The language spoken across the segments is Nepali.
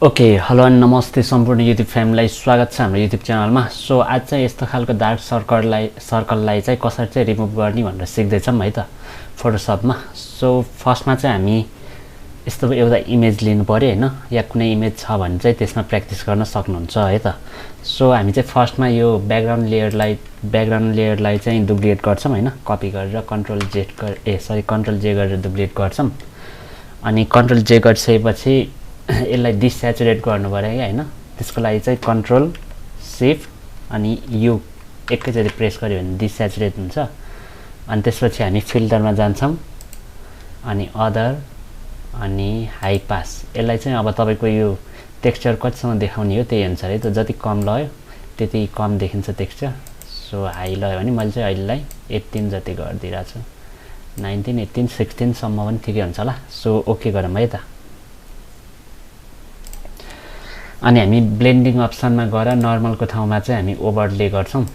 ओके हेलो एन्ड नमस्ते सम्पूर्ण युट्युब फ्यामिलीलाई स्वागत छ हाम्रो युट्युब च्यानलमा। सो आज चाहिँ यस्तो खालको डार्क सर्कललाई चाहिँ कसरी चाहिँ रिमुभ गर्ने भनेर सिक्दैछौँ है त फोटोसपमा। सो फर्स्टमा चाहिँ हामी यस्तो एउटा इमेज लिनु पर्यो हैन, या कुनै इमेज छ भने चाहिँ त्यसमा प्र्याक्टिस गर्न सक्नुहुन्छ है त। सो हामी चाहिँ फर्स्टमा यो ब्याकग्राउन्ड लेयरलाई चाहिँ डुप्लिकेट गर्छौँ हैन, कपी गरेर कन्ट्रोल जे गरेर डुप्लिकेट गर्छौँ। अनि कन्ट्रोल जे गरिसकेपछि यसलाई डिसैचुरेट गर्नु पर्यो क्या हैन। त्यसको लागि चाहिँ कन्ट्रोल शिफ्ट अनि यु एकैचोटि प्रेस गर्यो भने डिसैचुरेट हुन्छ। अनि त्यसपछि हामी फिल्टरमा जान्छौँ अनि अदर अनि हाई पास। यसलाई चाहिँ अब तपाईको यो टेक्सचर कतिसम्म देखाउने हो त्यही अनुसार है त, जति कम लयो त्यति कम देखिन्छ टेक्सचर। सो हाई लयो भने मैले चाहिँ अहिलेलाई 18 जति गरिदिइरहेको छु, 19 18 16 सम्म पनि ठिकै हुन्छ होला। सो ओके गरौँ है त। अनि हामी ब्लेन्डिङ अप्सनमा गएर नर्मलको ठाउँमा चाहिँ हामी ओभरले गर्छौँ।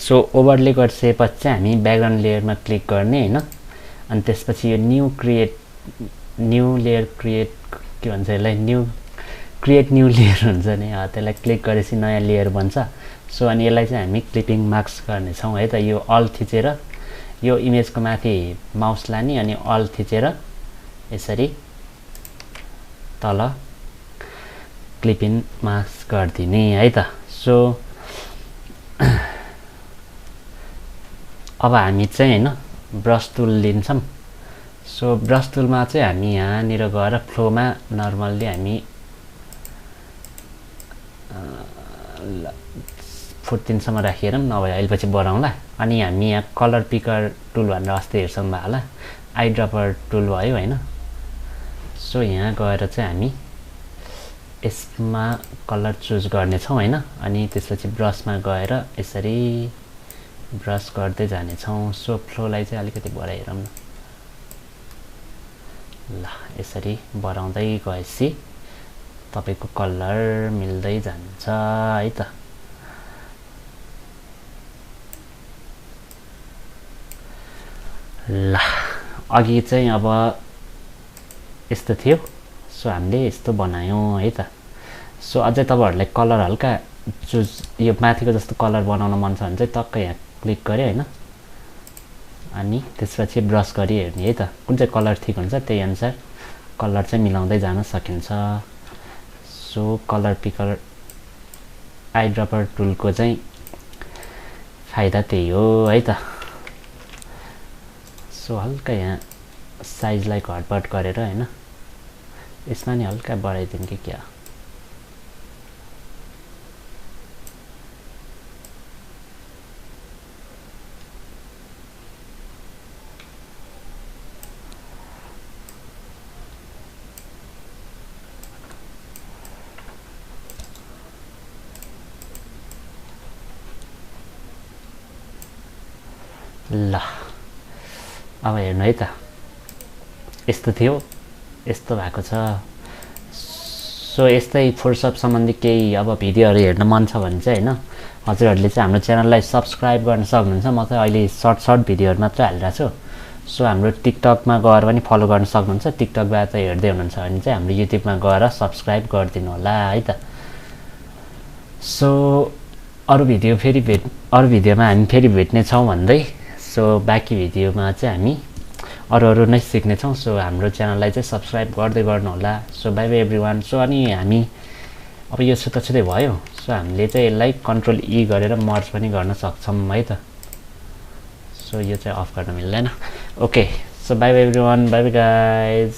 सो ओभरले गरिसकेपछि चाहिँ हामी ब्याकग्राउन्ड लेयरमा क्लिक गर्ने हैन। अनि त्यसपछि यो न्यू लेयर क्रिएट के भन्छ यसलाई, क्रिएट न्यू लेयर हुन्छ नि, त्यसलाई क्लिक गरेपछि नयाँ लेयर बन्छ। सो अनि यसलाई चाहिँ हामी क्लिपिङ मार्क्स गर्नेछौँ है त। यो अल थिचेर यो इमेजको माथि माउस लाने अनि अल थिचेर यसरी तल क्लिपिङ मार्क्स गरिदिने है त। सो अब हामी चाहिँ हैन ब्रस टुल लिन्छौँ। सो ब्रस टुलमा चाहिँ हामी यहाँनिर गएर फ्लोमा नर्मल्ली हामी 14 सम्म राखिरौँ, नभए अहिले पछि बढाउँला। अनि हामी यहाँ कलर पिकर टुल भनेर अस्ति हेर्छौँ होला, आई ड्रपर टुल भयो हैन। सो यहाँ गएर चाहिँ हामी यसमा कलर चुज गर्नेछौँ हैन। अनि त्यसपछि ब्रसमा गएर यसरी ब्रस गर्दै जानेछौँ। सो फ्लोलाई चाहिँ अलिकति बढाइरौँ न, ल यसरी बढाउँदै गएपछि तपाईको कलर मिल्दै जान्छ है त। ल अघि चाहिँ अब यस्तो थियो। सो हामीले यस्तो बनायौँ है त। सो अझै तपाईहरुलाई कलर हल्का चुज यो माथिको जस्तो कलर बनाउन मन छ भने चाहिँ टक्कै यहाँ क्लिक गरे हैन। अनि त्यसपछि ब्रस गरी हेर्ने है त, कुन चाहिँ कलर ठिक हुन्छ त्यही अनुसार कलर चाहिँ मिलाउँदै जान सकिन्छ। सो कलर पिकर आई ड्रपर टुलको चाहिँ फाइदा त्यही हो है त। सो हल्का यहाँ साइजलाई घटबड गरेर हैन, यसमा नि हल्का बढाइदिउँ कि क्या। ल अब हेर्नु है त, यस्तो थियो, यस्तो भएको छ। सो यस्तै फोटोसप सम्बन्धी केही अब भिडियोहरू हेर्न मन छ भने चाहिँ हैन, हजुरहरूले चाहिँ हाम्रो च्यानललाई सब्स्क्राइब गर्न सक्नुहुन्छ। म चाहिँ अहिले सर्ट भिडियोहरू मात्र हालिरहेको छु। सो हाम्रो टिकटकमा गएर पनि फलो गर्न सक्नुहुन्छ। टिकटकबाट चाहिँ हेर्दै हुनुहुन्छ भने चाहिँ हाम्रो युट्युबमा गएर सब्स्क्राइब गरिदिनु होला है त। सो अरू भिडियोमा हामी फेरि भेट्ने छौँ भन्दै, सो बाँकी भिडियोमा चाहिँ हामी अरू नै सिक्नेछौँ। सो हाम्रो च्यानललाई चाहिँ सब्स्क्राइब गर्दै गर्नु होला। So by by everyone. So अनि हामी अब यो छुट्टै भयो। सो हामीले चाहिँ यसलाई कन्ट्रोल ई गरेर मर्ज पनि गर्न सक्छौँ है त। सो यो चाहिँ अफ गर्न मिल्दैन। Okay so by by everyone, by by guys.